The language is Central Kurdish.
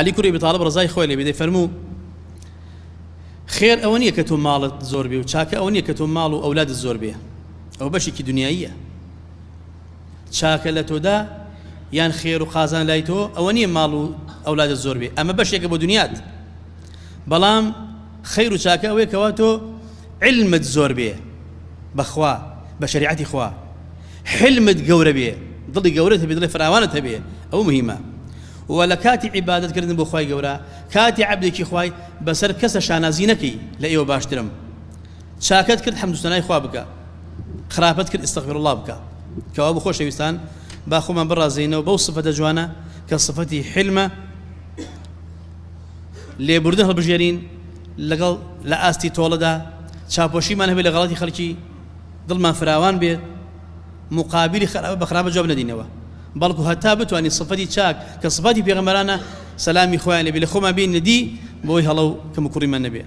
علي كوري بطالب رزاي خويلي بدي فرمو خير أونية كتوم مال الزوربي وشاك أونية كتوم مال أولاد الزوربية أو بشكل دنيائية شاك لتودا يان خير وخازان لايتو أونية مال أولاد الزوربية أما بشكل أبو دنيات بلام خير وشاك أوي كواتو علم الزوربية بخوا بشريعتي خوا حلمت جورة بيه ضل جورتها بضل فراوانتها بيه أو مهمة ولا كاتي عبادة كردن بخواي جورا كاتي عبدك خواي بسر كسر شانازينكي لأيو باشترم شاكت كرد حمد سناي خوا بك خرابت كرد استغفر الله بك كواب خوش ويستان باخو من برا زينه وبوصفة جوانا كصفتي حلمة اللي بردنها البجيرين لقل لا أستي تولدا شابوشي ما نهبي لغلطي خلقي ضل ما فراوان بيه مقابل خراب جواب ندينوا بلكو هتابت واني صفتي شاك كصفتي بيغمرانا سلامي خواني بلخوما بين ندي بوي هلو كمكرم النبي